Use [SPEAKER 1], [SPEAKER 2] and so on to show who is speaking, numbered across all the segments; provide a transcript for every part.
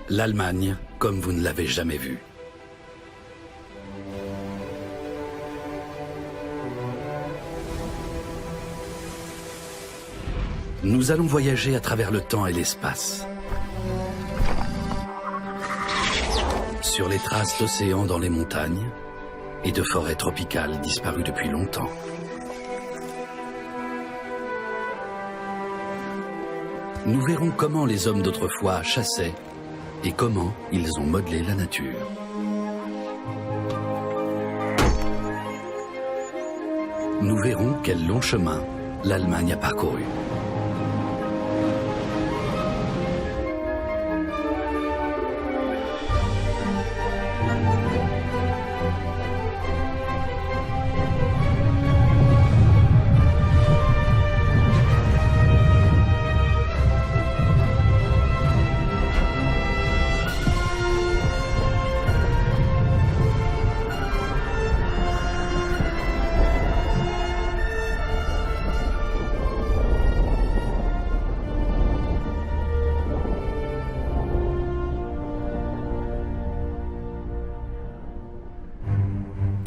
[SPEAKER 1] L'Allemagne comme vous ne l'avez jamais vue. Nous allons voyager à travers le temps et l'espace. Sur les traces d'océans dans les montagnes et de forêts tropicales disparues depuis longtemps. Nous verrons comment les hommes d'autrefois chassaient et comment ils ont modelé la nature. Nous verrons quel long chemin l'Allemagne a parcouru.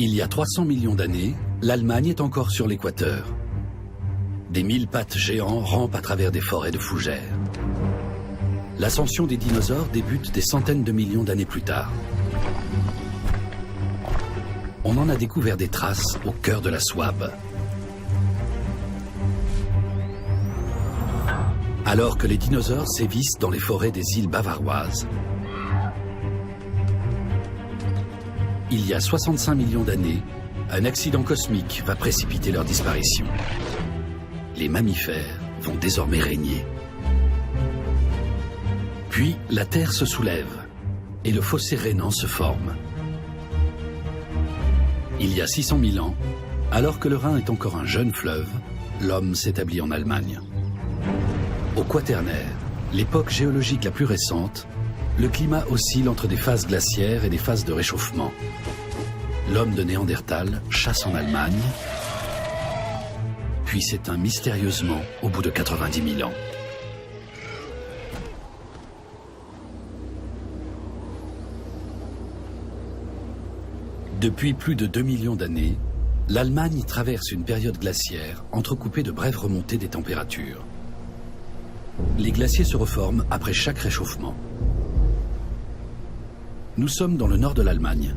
[SPEAKER 1] Il y a 300 millions d'années, l'Allemagne est encore sur l'équateur. Des mille-pattes géants rampent à travers des forêts de fougères. L'ascension des dinosaures débute des centaines de millions d'années plus tard. On en a découvert des traces au cœur de la Souabe. Alors que les dinosaures sévissent dans les forêts des îles bavaroises, il y a 65 millions d'années, un accident cosmique va précipiter leur disparition. Les mammifères vont désormais régner. Puis, la Terre se soulève et le fossé rhénan se forme. Il y a 600 000 ans, alors que le Rhin est encore un jeune fleuve, l'homme s'établit en Allemagne. Au Quaternaire, l'époque géologique la plus récente, le climat oscille entre des phases glaciaires et des phases de réchauffement. L'homme de Néandertal chasse en Allemagne, puis s'éteint mystérieusement au bout de 90 000 ans. Depuis plus de 2 millions d'années, l'Allemagne traverse une période glaciaire entrecoupée de brèves remontées des températures. Les glaciers se reforment après chaque réchauffement. Nous sommes dans le nord de l'Allemagne.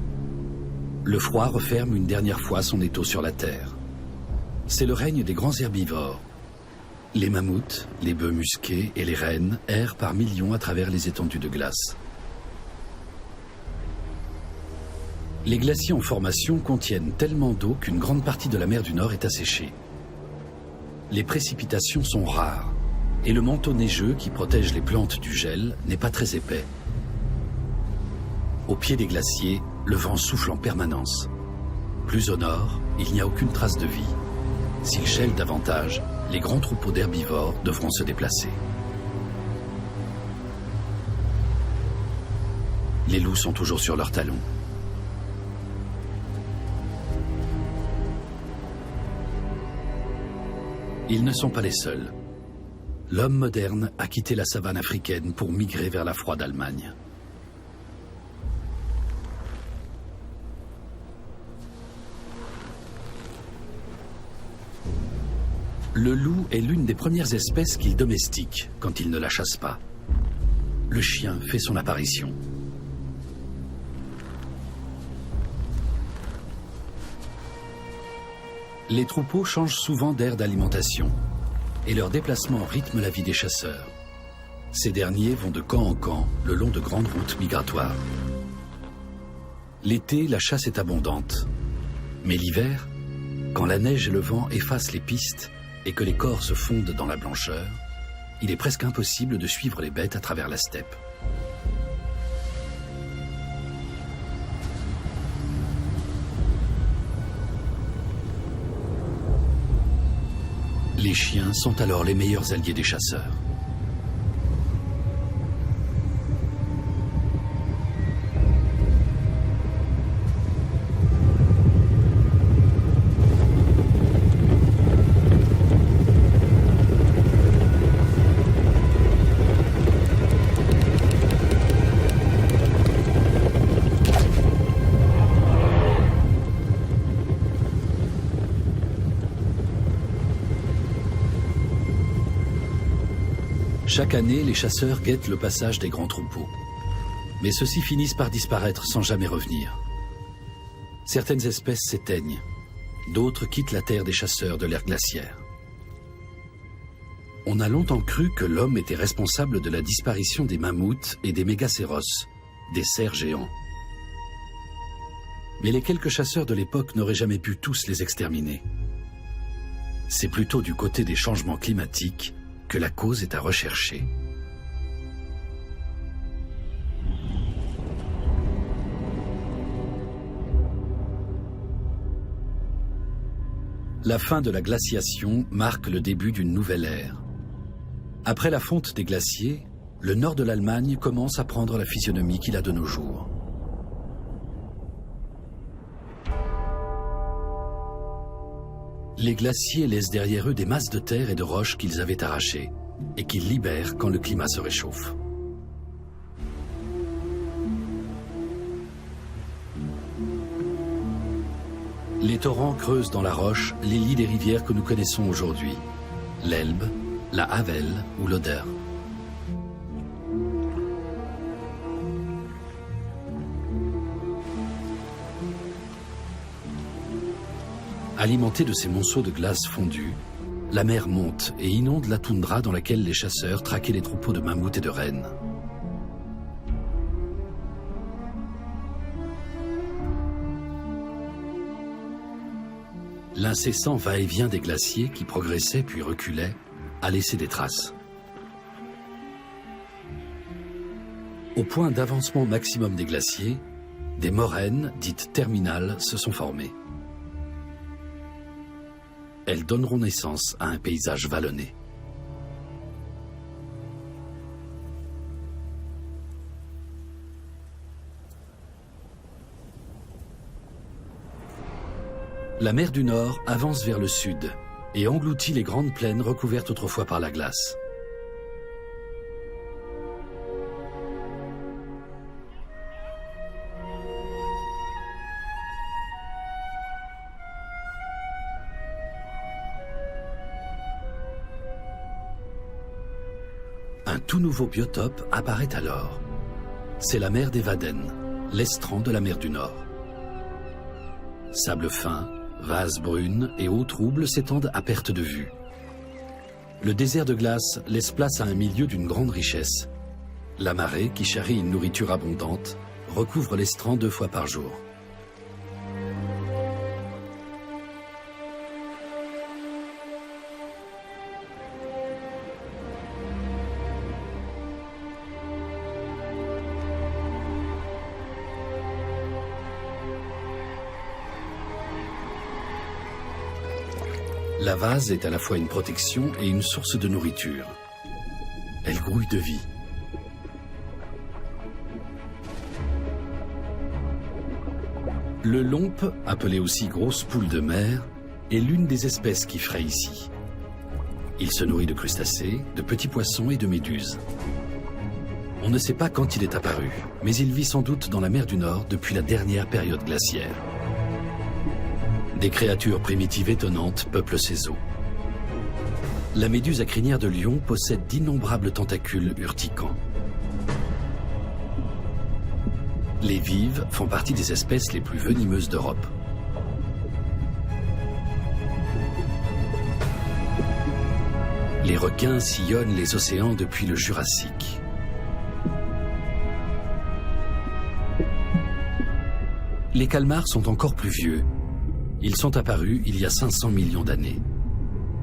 [SPEAKER 1] Le froid referme une dernière fois son étau sur la terre. C'est le règne des grands herbivores. Les mammouths, les bœufs musqués et les rennes errent par millions à travers les étendues de glace. Les glaciers en formation contiennent tellement d'eau qu'une grande partie de la mer du Nord est asséchée. Les précipitations sont rares et le manteau neigeux qui protège les plantes du gel n'est pas très épais. Au pied des glaciers, le vent souffle en permanence. Plus au nord, il n'y a aucune trace de vie. S'il gèle davantage, les grands troupeaux d'herbivores devront se déplacer. Les loups sont toujours sur leurs talons. Ils ne sont pas les seuls. L'homme moderne a quitté la savane africaine pour migrer vers la froide Allemagne. Le loup est l'une des premières espèces qu'il domestique quand il ne la chasse pas. Le chien fait son apparition. Les troupeaux changent souvent d'aire d'alimentation et leur déplacement rythme la vie des chasseurs. Ces derniers vont de camp en camp le long de grandes routes migratoires. L'été, la chasse est abondante. Mais l'hiver, quand la neige et le vent effacent les pistes et que les corps se fondent dans la blancheur, il est presque impossible de suivre les bêtes à travers la steppe. Les chiens sont alors les meilleurs alliés des chasseurs. Chaque année, les chasseurs guettent le passage des grands troupeaux. Mais ceux-ci finissent par disparaître sans jamais revenir. Certaines espèces s'éteignent, d'autres quittent la terre des chasseurs de l'ère glaciaire. On a longtemps cru que l'homme était responsable de la disparition des mammouths et des mégacéros, des cerfs géants. Mais les quelques chasseurs de l'époque n'auraient jamais pu tous les exterminer. C'est plutôt du côté des changements climatiques que la cause est à rechercher. La fin de la glaciation marque le début d'une nouvelle ère. Après la fonte des glaciers, le nord de l'Allemagne commence à prendre la physionomie qu'il a de nos jours. Les glaciers laissent derrière eux des masses de terre et de roches qu'ils avaient arrachées et qu'ils libèrent quand le climat se réchauffe. Les torrents creusent dans la roche les lits des rivières que nous connaissons aujourd'hui, l'Elbe, la Havel ou l'Oder. Alimentée de ces monceaux de glace fondue, la mer monte et inonde la toundra dans laquelle les chasseurs traquaient les troupeaux de mammouths et de rennes. L'incessant va-et-vient des glaciers qui progressaient puis reculaient a laissé des traces. Au point d'avancement maximum des glaciers, des moraines, dites terminales, se sont formées. Elles donneront naissance à un paysage vallonné. La mer du Nord avance vers le sud et engloutit les grandes plaines recouvertes autrefois par la glace. Un tout nouveau biotope apparaît alors. C'est la mer des Wadden, l'estran de la mer du Nord. Sable fin, vases brunes et eaux troubles s'étendent à perte de vue. Le désert de glace laisse place à un milieu d'une grande richesse. La marée, qui charrie une nourriture abondante, recouvre l'estran 2 fois par jour. La vase est à la fois une protection et une source de nourriture. Elle grouille de vie. Le lompe, appelé aussi grosse poule de mer, est l'une des espèces qui fraye ici. Il se nourrit de crustacés, de petits poissons et de méduses. On ne sait pas quand il est apparu, mais il vit sans doute dans la mer du Nord depuis la dernière période glaciaire. Des créatures primitives étonnantes peuplent ces eaux. La méduse à crinière de lion possède d'innombrables tentacules urticants. Les vives font partie des espèces les plus venimeuses d'Europe. Les requins sillonnent les océans depuis le Jurassique. Les calmars sont encore plus vieux. Ils sont apparus il y a 500 millions d'années.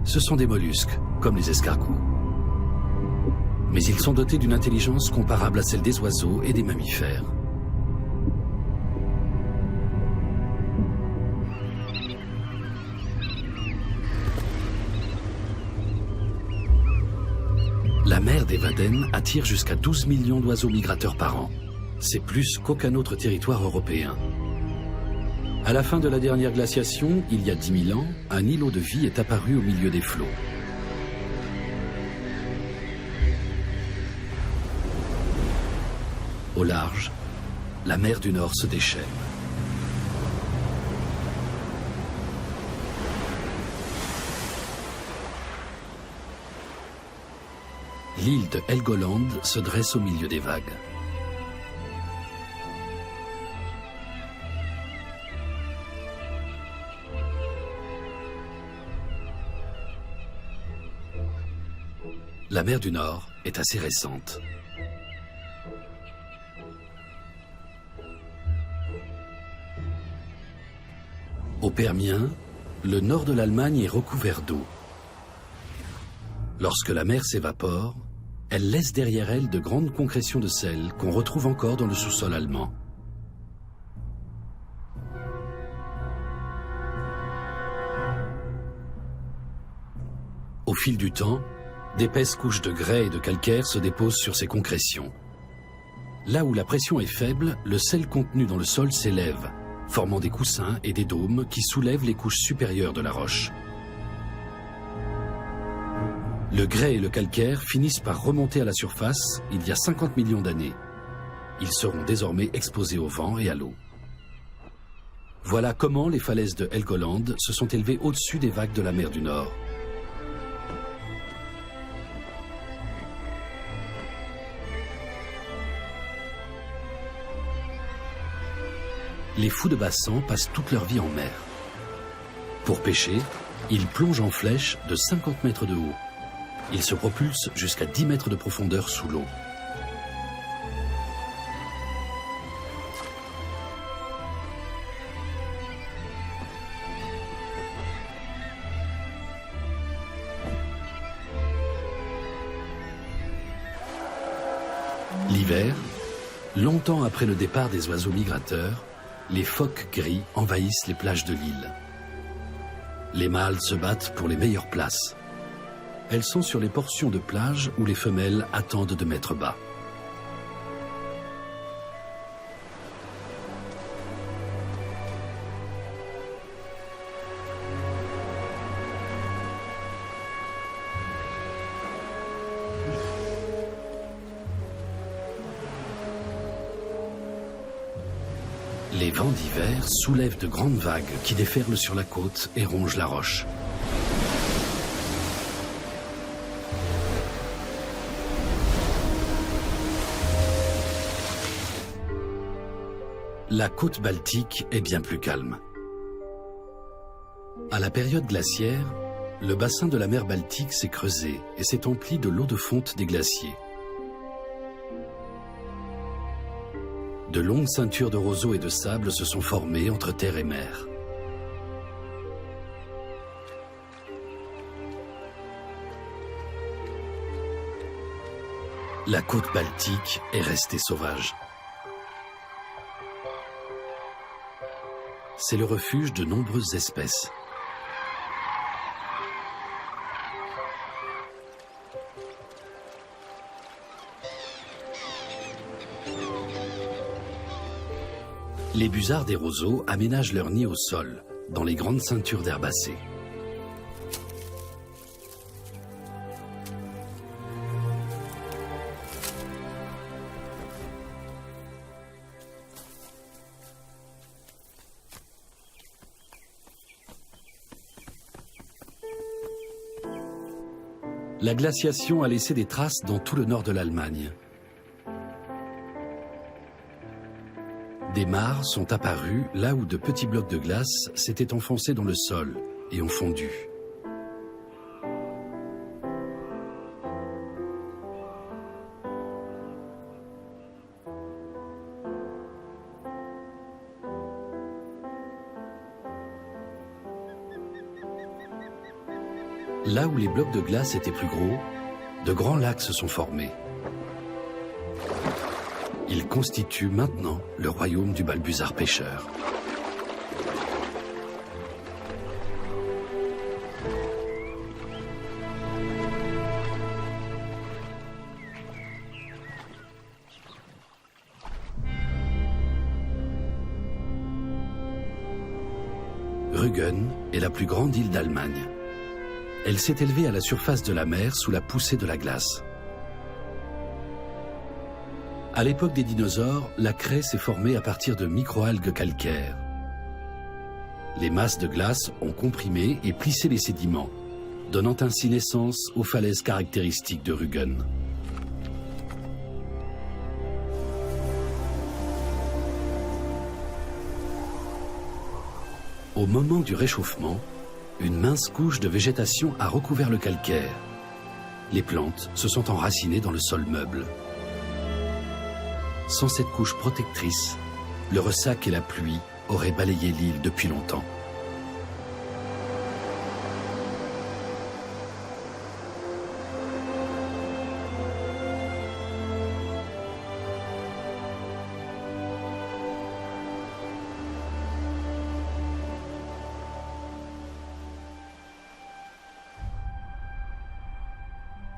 [SPEAKER 1] Ce sont des mollusques, comme les escargots. Mais ils sont dotés d'une intelligence comparable à celle des oiseaux et des mammifères. La mer des Wadden attire jusqu'à 12 millions d'oiseaux migrateurs par an. C'est plus qu'aucun autre territoire européen. À la fin de la dernière glaciation, il y a 10 000 ans, un îlot de vie est apparu au milieu des flots. Au large, la mer du Nord se déchaîne. l'île de Helgoland se dresse au milieu des vagues. La mer du Nord est assez récente. Au Permien, le nord de l'Allemagne est recouvert d'eau. Lorsque la mer s'évapore, elle laisse derrière elle de grandes concrétions de sel qu'on retrouve encore dans le sous-sol allemand. Au fil du temps, d'épaisses couches de grès et de calcaire se déposent sur ces concrétions. Là où la pression est faible, le sel contenu dans le sol s'élève, formant des coussins et des dômes qui soulèvent les couches supérieures de la roche. Le grès et le calcaire finissent par remonter à la surface il y a 50 millions d'années. Ils seront désormais exposés au vent et à l'eau. Voilà comment les falaises de Helgoland se sont élevées au-dessus des vagues de la mer du Nord. Les fous de bassin passent toute leur vie en mer. Pour pêcher, ils plongent en flèche de 50 mètres de haut. Ils se propulsent jusqu'à 10 mètres de profondeur sous l'eau. L'hiver, longtemps après le départ des oiseaux migrateurs, les phoques gris envahissent les plages de l'île. Les mâles se battent pour les meilleures places. Elles sont sur les portions de plage où les femelles attendent de mettre bas. Les vents d'hiver soulèvent de grandes vagues qui déferlent sur la côte et rongent la roche. La côte baltique est bien plus calme. À la période glaciaire, le bassin de la mer Baltique s'est creusé et s'est empli de l'eau de fonte des glaciers. De longues ceintures de roseaux et de sable se sont formées entre terre et mer. La côte baltique est restée sauvage. C'est le refuge de nombreuses espèces. Les busards des roseaux aménagent leur nid au sol, dans les grandes ceintures d'herbacées. La glaciation a laissé des traces dans tout le nord de l'Allemagne. Des mares sont apparues là où de petits blocs de glace s'étaient enfoncés dans le sol et ont fondu. Là où les blocs de glace étaient plus gros, de grands lacs se sont formés. Ils constituent maintenant le royaume du balbuzard pêcheur. Rügen est la plus grande île d'Allemagne. Elle s'est élevée à la surface de la mer sous la poussée de la glace. À l'époque des dinosaures, la craie s'est formée à partir de microalgues calcaires. Les masses de glace ont comprimé et plissé les sédiments, donnant ainsi naissance aux falaises caractéristiques de Rügen. Au moment du réchauffement, une mince couche de végétation a recouvert le calcaire. Les plantes se sont enracinées dans le sol meuble. Sans cette couche protectrice, le ressac et la pluie auraient balayé l'île depuis longtemps.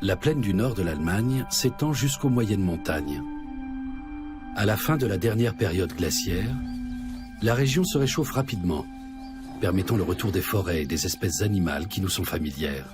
[SPEAKER 1] La plaine du nord de l'Allemagne s'étend jusqu'aux moyennes montagnes. À la fin de la dernière période glaciaire, la région se réchauffe rapidement, permettant le retour des forêts et des espèces animales qui nous sont familières.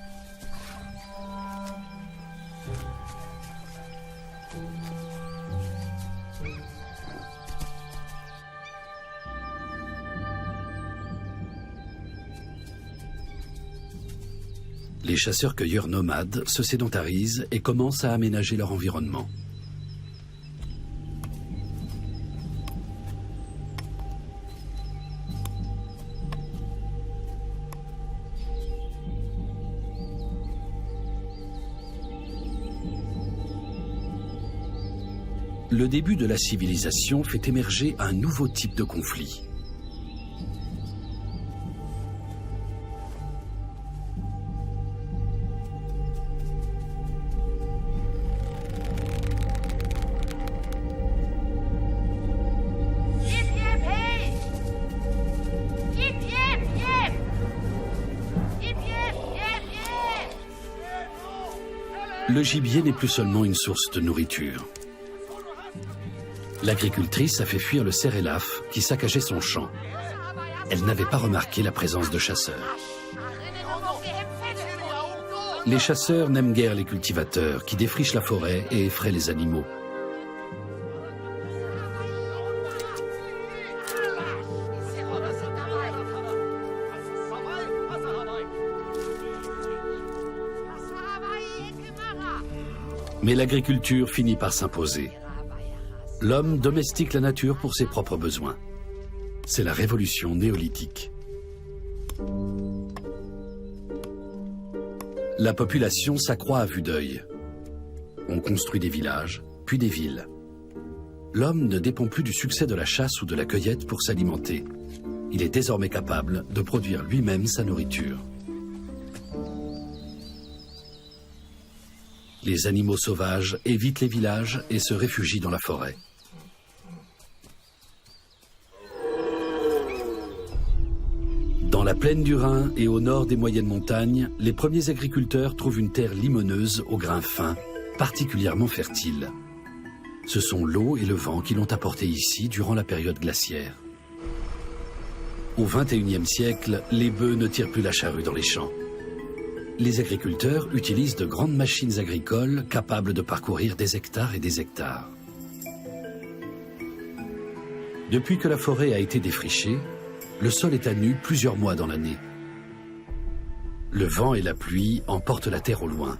[SPEAKER 1] Les chasseurs-cueilleurs nomades se sédentarisent et commencent à aménager leur environnement. Le début de la civilisation fait émerger un nouveau type de conflit. Le gibier n'est plus seulement une source de nourriture. L'agricultrice a fait fuir le cerf-élaphe qui saccageait son champ. Elle n'avait pas remarqué la présence de chasseurs. Les chasseurs n'aiment guère les cultivateurs qui défrichent la forêt et effraient les animaux. Mais l'agriculture finit par s'imposer. L'homme domestique la nature pour ses propres besoins. C'est la révolution néolithique. La population s'accroît à vue d'œil. On construit des villages, puis des villes. L'homme ne dépend plus du succès de la chasse ou de la cueillette pour s'alimenter. Il est désormais capable de produire lui-même sa nourriture. Les animaux sauvages évitent les villages et se réfugient dans la forêt. Dans la plaine du Rhin et au nord des moyennes montagnes, les premiers agriculteurs trouvent une terre limoneuse aux grains fins, particulièrement fertile. Ce sont l'eau et le vent qui l'ont apportée ici durant la période glaciaire. Au XXIe siècle, les bœufs ne tirent plus la charrue dans les champs. Les agriculteurs utilisent de grandes machines agricoles capables de parcourir des hectares et des hectares. Depuis que la forêt a été défrichée, le sol est à nu plusieurs mois dans l'année. Le vent et la pluie emportent la terre au loin.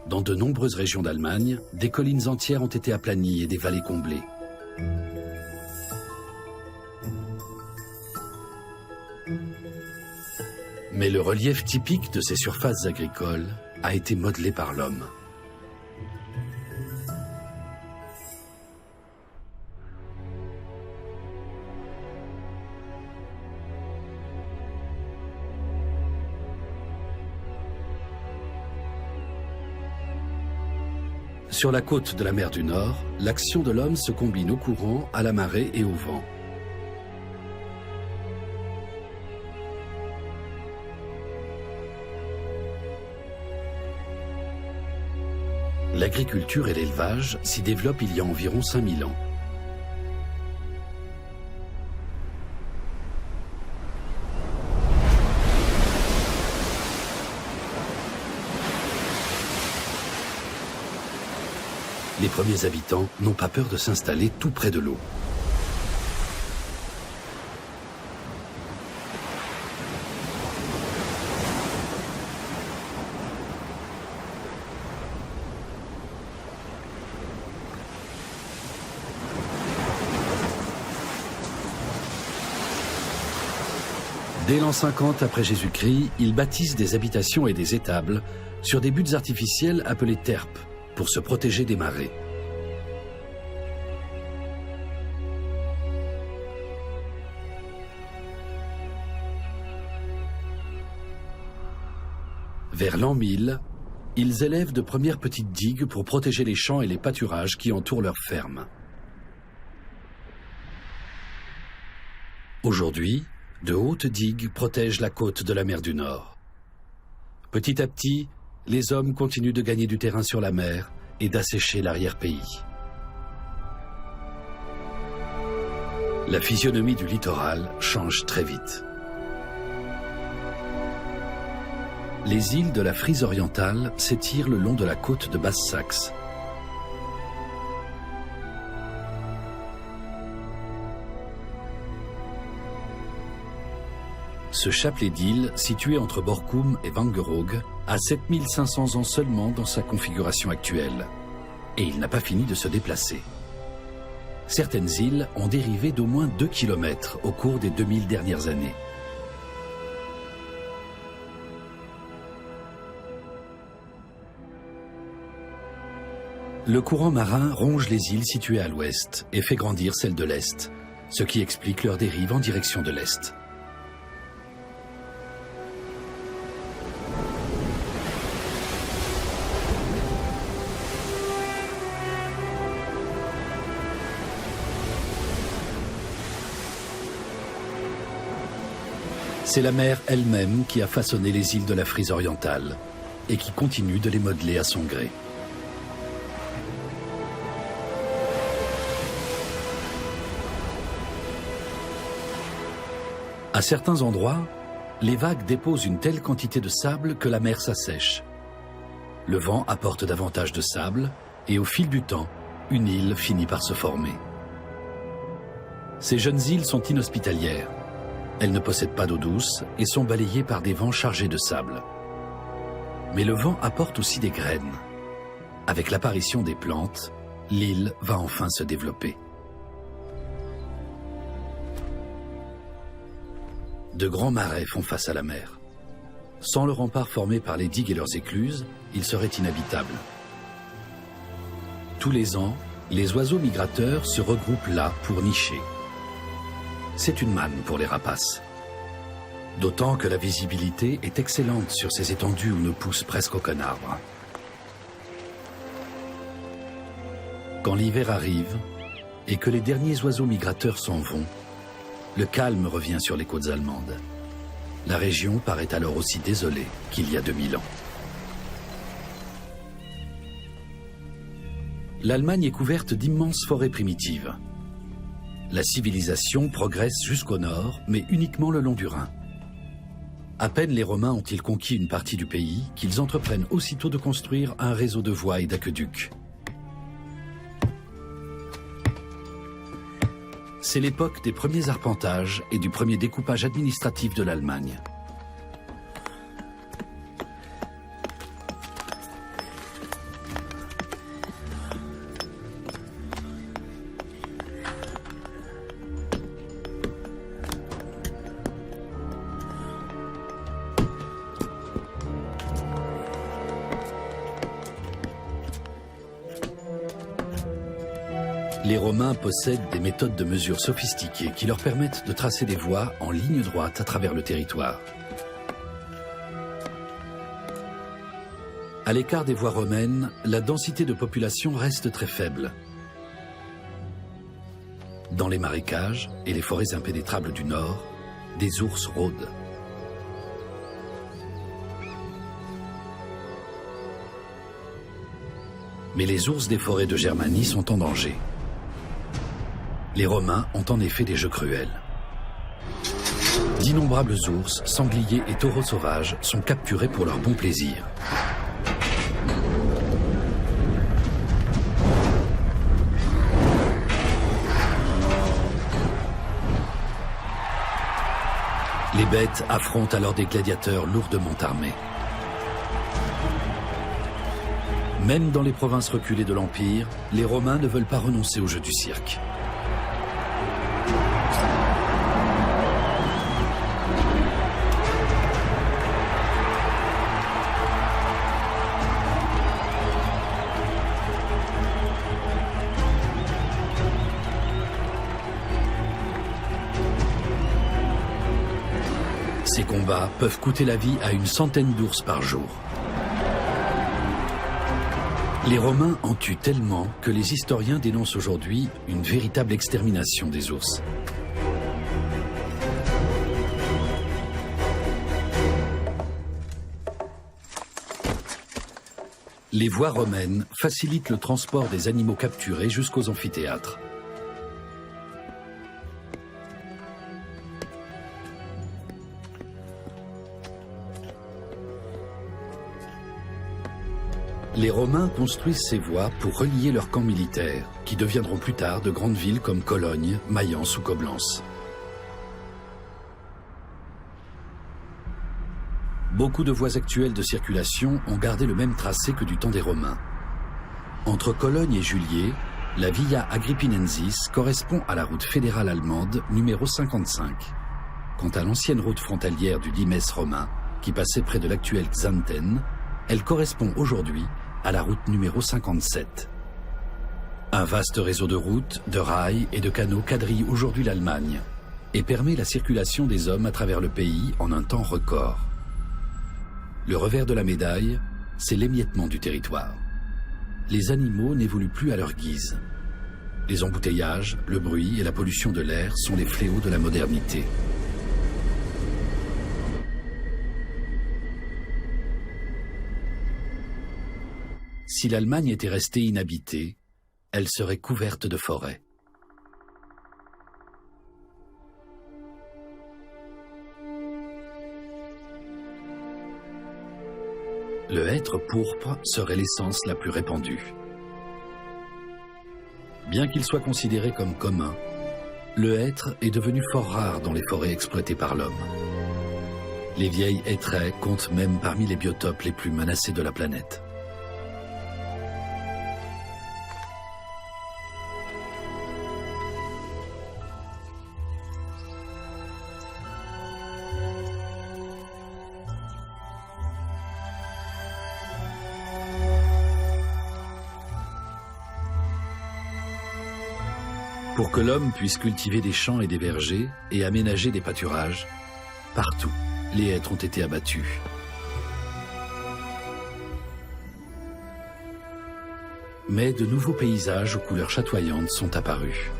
[SPEAKER 1] Dans de nombreuses régions d'Allemagne, des collines entières ont été aplanies et des vallées comblées. Mais le relief typique de ces surfaces agricoles a été modelé par l'homme. Sur la côte de la mer du Nord, l'action de l'homme se combine au courant, à la marée et au vent. L'agriculture et l'élevage s'y développent il y a environ 5000 ans. Les premiers habitants n'ont pas peur de s'installer tout près de l'eau. Dès l'an 50 après Jésus-Christ, ils bâtissent des habitations et des étables sur des buttes artificielles appelées terpes pour se protéger des marées. Vers l'an 1000, ils élèvent de premières petites digues pour protéger les champs et les pâturages qui entourent leurs fermes. Aujourd'hui, de hautes digues protègent la côte de la mer du Nord. Petit à petit, les hommes continuent de gagner du terrain sur la mer et d'assécher l'arrière-pays. La physionomie du littoral change très vite. Les îles de la Frise orientale s'étirent le long de la côte de Basse-Saxe. Ce chapelet d'îles, situé entre Borkum et Wangerooge, a 7500 ans seulement dans sa configuration actuelle. Et il n'a pas fini de se déplacer. Certaines îles ont dérivé d'au moins 2 km au cours des 2000 dernières années. Le courant marin ronge les îles situées à l'ouest et fait grandir celles de l'est, ce qui explique leur dérive en direction de l'est. C'est la mer elle-même qui a façonné les îles de la Frise orientale et qui continue de les modeler à son gré. À certains endroits, les vagues déposent une telle quantité de sable que la mer s'assèche. Le vent apporte davantage de sable et au fil du temps, une île finit par se former. Ces jeunes îles sont inhospitalières. Elles ne possèdent pas d'eau douce et sont balayées par des vents chargés de sable. Mais le vent apporte aussi des graines. Avec l'apparition des plantes, l'île va enfin se développer. De grands marais font face à la mer. Sans le rempart formé par les digues et leurs écluses, il serait inhabitable. Tous les ans, les oiseaux migrateurs se regroupent là pour nicher. C'est une manne pour les rapaces. D'autant que la visibilité est excellente sur ces étendues où ne pousse presque aucun arbre. Quand l'hiver arrive et que les derniers oiseaux migrateurs s'en vont, le calme revient sur les côtes allemandes. La région paraît alors aussi désolée qu'il y a 2000 ans. L'Allemagne est couverte d'immenses forêts primitives. La civilisation progresse jusqu'au nord, mais uniquement le long du Rhin. À peine les Romains ont-ils conquis une partie du pays qu'ils entreprennent aussitôt de construire un réseau de voies et d'aqueducs. C'est l'époque des premiers arpentages et du premier découpage administratif de l'Allemagne. Les Romains possèdent des méthodes de mesure sophistiquées qui leur permettent de tracer des voies en ligne droite à travers le territoire. À l'écart des voies romaines, la densité de population reste très faible. Dans les marécages et les forêts impénétrables du nord, des ours rôdent. Mais les ours des forêts de Germanie sont en danger. Les Romains ont en effet des jeux cruels. D'innombrables ours, sangliers et taureaux sauvages sont capturés pour leur bon plaisir. Les bêtes affrontent alors des gladiateurs lourdement armés. Même dans les provinces reculées de l'Empire, les Romains ne veulent pas renoncer au jeu du cirque. Ces combats peuvent coûter la vie à une centaine d'ours par jour. Les Romains en tuent tellement que les historiens dénoncent aujourd'hui une véritable extermination des ours. Les voies romaines facilitent le transport des animaux capturés jusqu'aux amphithéâtres. Les Romains construisent ces voies pour relier leurs camps militaires, qui deviendront plus tard de grandes villes comme Cologne, Mayence ou Coblence. Beaucoup de voies actuelles de circulation ont gardé le même tracé que du temps des Romains. Entre Cologne et Juliers, la Via Agrippinensis correspond à la route fédérale allemande numéro 55. Quant à l'ancienne route frontalière du Limes romain, qui passait près de l'actuelle Xanten, elle correspond aujourd'hui à la route numéro 57. Un vaste réseau de routes, de rails et de canaux quadrille aujourd'hui l'Allemagne et permet la circulation des hommes à travers le pays en un temps record. Le revers de la médaille, c'est l'émiettement du territoire. Les animaux n'évoluent plus à leur guise. Les embouteillages, le bruit et la pollution de l'air sont les fléaux de la modernité. Si l'Allemagne était restée inhabitée, elle serait couverte de forêts. Le hêtre pourpre serait l'essence la plus répandue. Bien qu'il soit considéré comme commun, le hêtre est devenu fort rare dans les forêts exploitées par l'homme. Les vieilles hêtraies comptent même parmi les biotopes les plus menacés de la planète. Pour que l'homme puisse cultiver des champs et des vergers et aménager des pâturages, partout, les hêtres ont été abattus. Mais de nouveaux paysages aux couleurs chatoyantes sont apparus.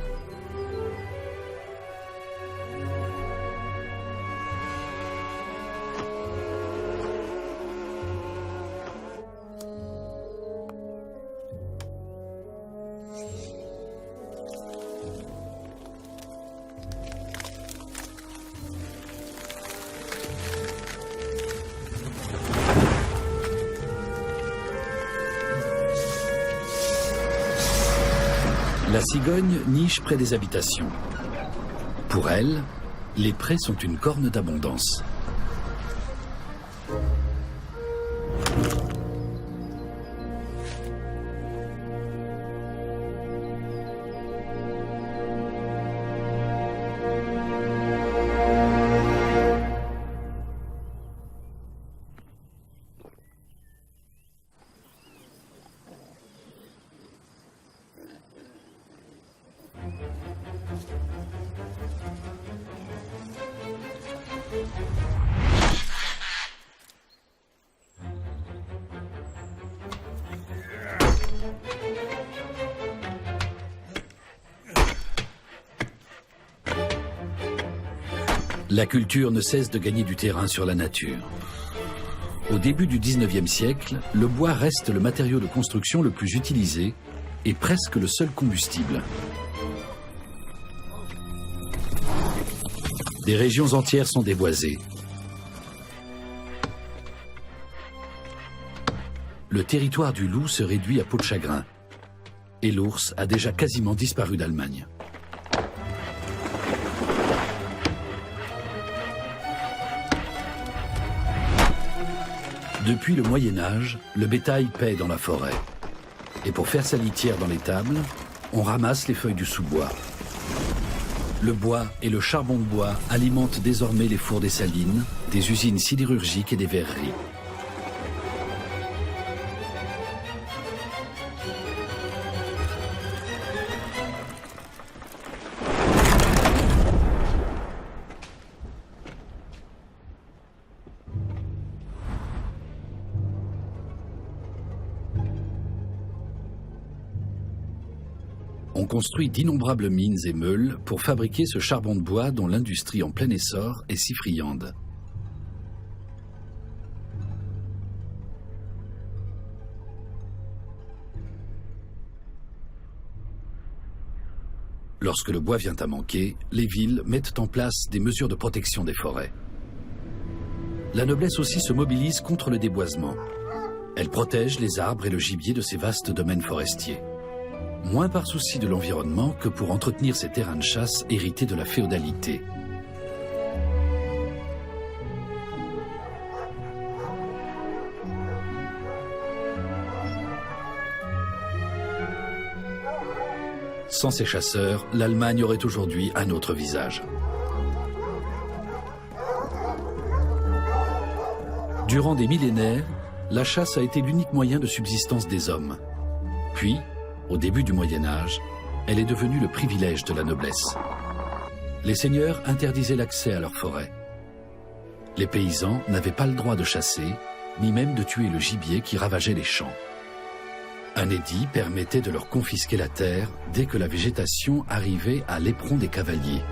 [SPEAKER 1] La cigogne niche près des habitations. Pour elle, les prés sont une corne d'abondance. La culture ne cesse de gagner du terrain sur la nature. Au début du 19e siècle, le bois reste le matériau de construction le plus utilisé et presque le seul combustible. Des régions entières sont déboisées. Le territoire du loup se réduit à peau de chagrin et l'ours a déjà quasiment disparu d'Allemagne. Depuis le Moyen-Âge, le bétail paît dans la forêt. Et pour faire sa litière dans l'étable, on ramasse les feuilles du sous-bois. Le bois et le charbon de bois alimentent désormais les fours des salines, des usines sidérurgiques et des verreries. On construit d'innombrables mines et meules pour fabriquer ce charbon de bois dont l'industrie en plein essor est si friande. Lorsque le bois vient à manquer, les villes mettent en place des mesures de protection des forêts. La noblesse aussi se mobilise contre le déboisement. Elle protège les arbres et le gibier de ces vastes domaines forestiers. Moins par souci de l'environnement que pour entretenir ces terrains de chasse hérités de la féodalité. Sans ces chasseurs, l'Allemagne aurait aujourd'hui un autre visage. Durant des millénaires, la chasse a été l'unique moyen de subsistance des hommes. Puis, au début du Moyen Âge, elle est devenue le privilège de la noblesse. Les seigneurs interdisaient l'accès à leurs forêts. Les paysans n'avaient pas le droit de chasser, ni même de tuer le gibier qui ravageait les champs. Un édit permettait de leur confisquer la terre dès que la végétation arrivait à l'éperon des cavaliers.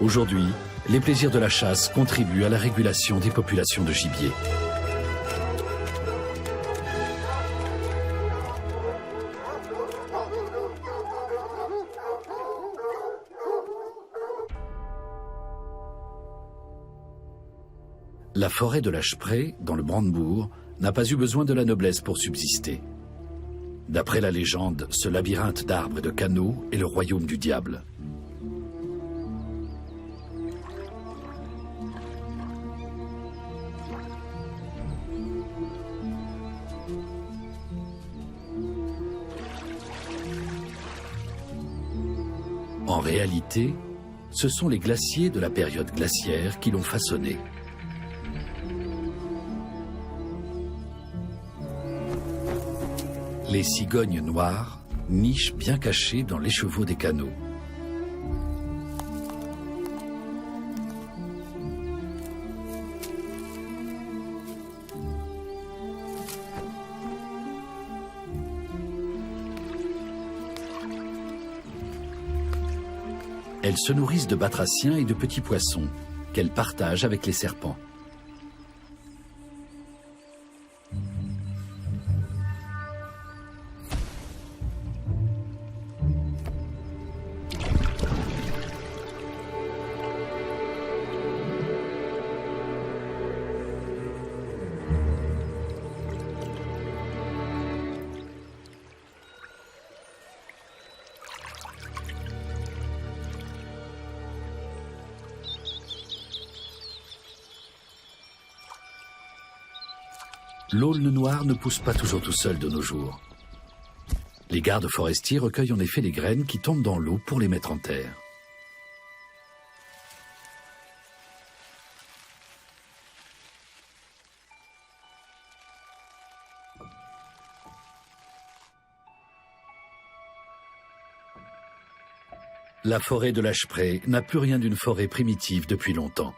[SPEAKER 1] Aujourd'hui, les plaisirs de la chasse contribuent à la régulation des populations de gibier. La forêt de la Spree, dans le Brandebourg, n'a pas eu besoin de la noblesse pour subsister. D'après la légende, ce labyrinthe d'arbres et de canaux est le royaume du diable. En réalité, ce sont les glaciers de la période glaciaire qui l'ont façonné. Les cigognes noires nichent bien cachées dans l'écheveau des canaux. Elles se nourrissent de batraciens et de petits poissons qu'elles partagent avec les serpents. L'aulne noir ne pousse pas toujours tout seul de nos jours. Les gardes forestiers recueillent en effet les graines qui tombent dans l'eau pour les mettre en terre. La forêt de la Spree n'a plus rien d'une forêt primitive depuis longtemps.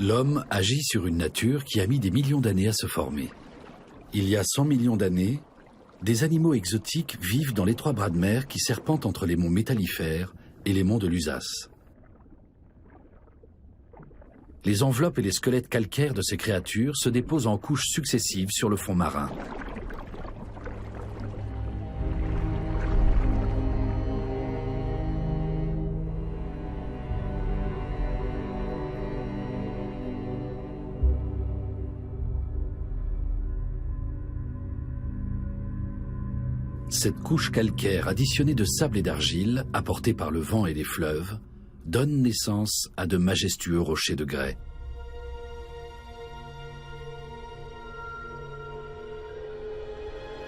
[SPEAKER 1] L'homme agit sur une nature qui a mis des millions d'années à se former. Il y a 100 millions d'années, des animaux exotiques vivent dans l'étroit bras de mer qui serpente entre les monts Métallifères et les monts de Lusace. Les enveloppes et les squelettes calcaires de ces créatures se déposent en couches successives sur le fond marin. Cette couche calcaire additionnée de sable et d'argile, apportée par le vent et les fleuves, donne naissance à de majestueux rochers de grès.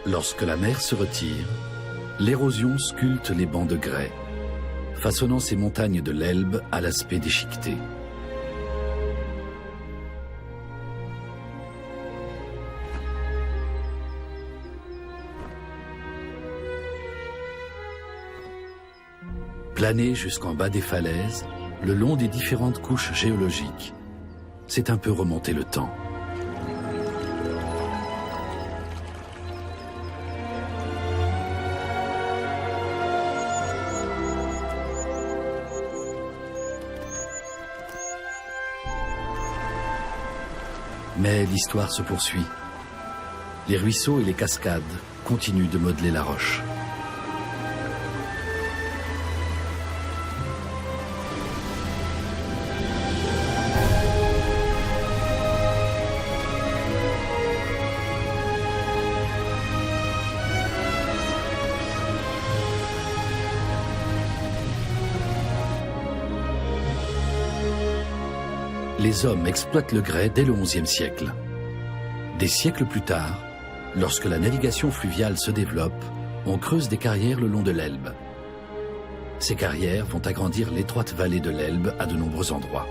[SPEAKER 1] Lorsque la mer se retire, l'érosion sculpte les bancs de grès, façonnant ces montagnes de l'Elbe à l'aspect déchiqueté. Planer jusqu'en bas des falaises, le long des différentes couches géologiques, c'est un peu remonter le temps. Mais l'histoire se poursuit. Les ruisseaux et les cascades continuent de modeler la roche. Les hommes exploitent le grès dès le XIe siècle. Des siècles plus tard, lorsque la navigation fluviale se développe, on creuse des carrières le long de l'Elbe. Ces carrières vont agrandir l'étroite vallée de l'Elbe à de nombreux endroits.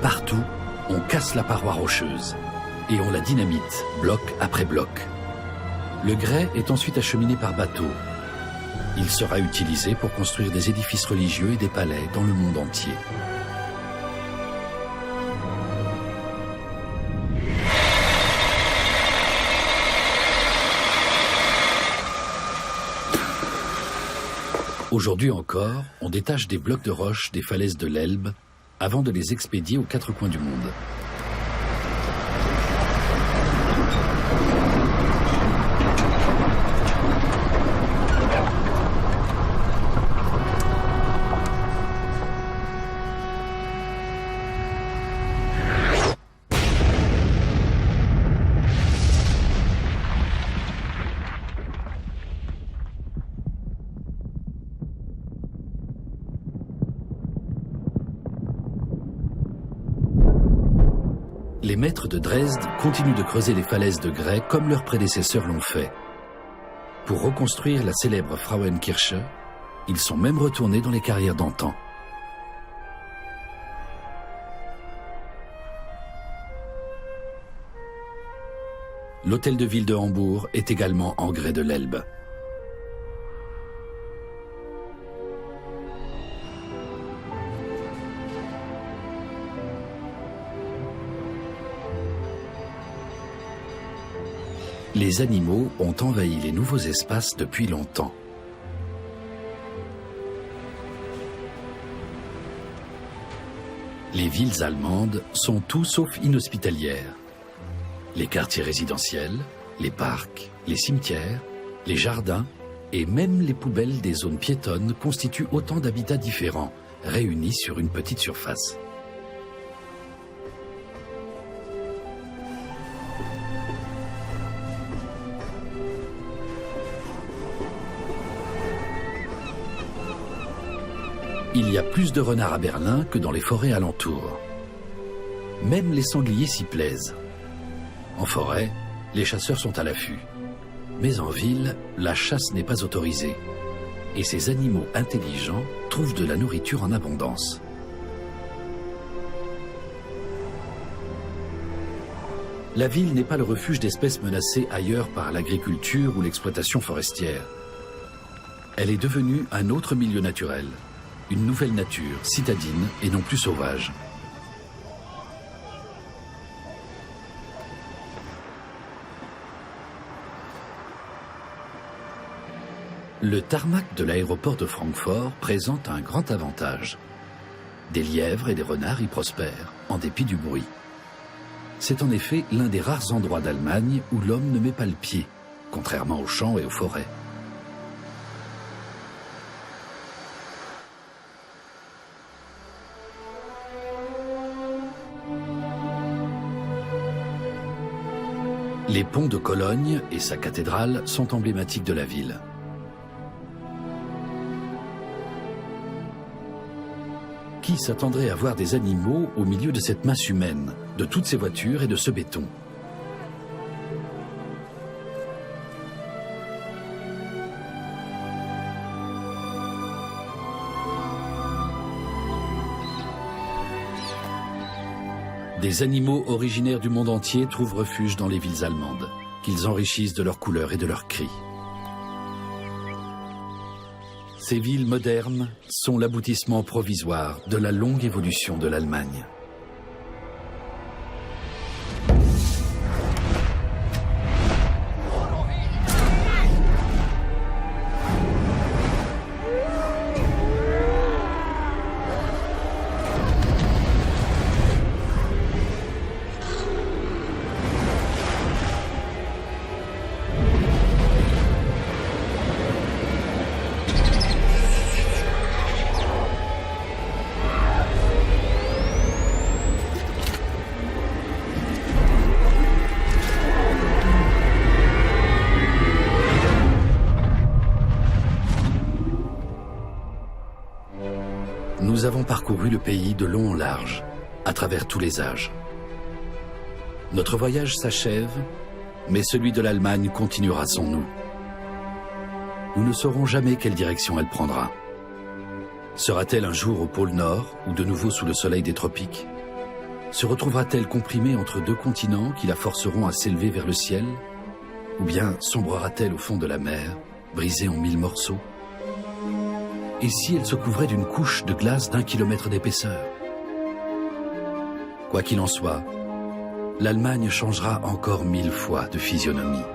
[SPEAKER 1] Partout, on casse la paroi rocheuse et on la dynamite, bloc après bloc. Le grès est ensuite acheminé par bateau. Il sera utilisé pour construire des édifices religieux et des palais dans le monde entier. Aujourd'hui encore, on détache des blocs de roche des falaises de l'Elbe avant de les expédier aux quatre coins du monde. Les maîtres de Dresde continuent de creuser les falaises de grès comme leurs prédécesseurs l'ont fait. Pour reconstruire la célèbre Frauenkirche, ils sont même retournés dans les carrières d'antan. L'hôtel de ville de Hambourg est également en grès de l'Elbe. Les animaux ont envahi les nouveaux espaces depuis longtemps. Les villes allemandes sont tout sauf inhospitalières. Les quartiers résidentiels, les parcs, les cimetières, les jardins et même les poubelles des zones piétonnes constituent autant d'habitats différents, réunis sur une petite surface. Il y a plus de renards à Berlin que dans les forêts alentours. Même les sangliers s'y plaisent. En forêt, les chasseurs sont à l'affût. Mais en ville, la chasse n'est pas autorisée. Et ces animaux intelligents trouvent de la nourriture en abondance. La ville n'est pas le refuge d'espèces menacées ailleurs par l'agriculture ou l'exploitation forestière. Elle est devenue un autre milieu naturel. Une nouvelle nature, citadine et non plus sauvage. Le tarmac de l'aéroport de Francfort présente un grand avantage. Des lièvres et des renards y prospèrent, en dépit du bruit. C'est en effet l'un des rares endroits d'Allemagne où l'homme ne met pas le pied, contrairement aux champs et aux forêts. Les ponts de Cologne et sa cathédrale sont emblématiques de la ville. Qui s'attendrait à voir des animaux au milieu de cette masse humaine, de toutes ces voitures et de ce béton? Des animaux originaires du monde entier trouvent refuge dans les villes allemandes, qu'ils enrichissent de leurs couleurs et de leurs cris. Ces villes modernes sont l'aboutissement provisoire de la longue évolution de l'Allemagne. Nous avons parcouru le pays de long en large, à travers tous les âges. Notre voyage s'achève, mais celui de l'Allemagne continuera sans nous. Nous ne saurons jamais quelle direction elle prendra. Sera-t-elle un jour au pôle Nord ou de nouveau sous le soleil des tropiques? Se retrouvera-t-elle comprimée entre deux continents qui la forceront à s'élever vers le ciel? Ou bien sombrera-t-elle au fond de la mer, brisée en 1000 morceaux? Et si elle se couvrait d'une couche de glace d'1 kilomètre d'épaisseur? Quoi qu'il en soit, l'Allemagne changera encore 1000 fois de physionomie.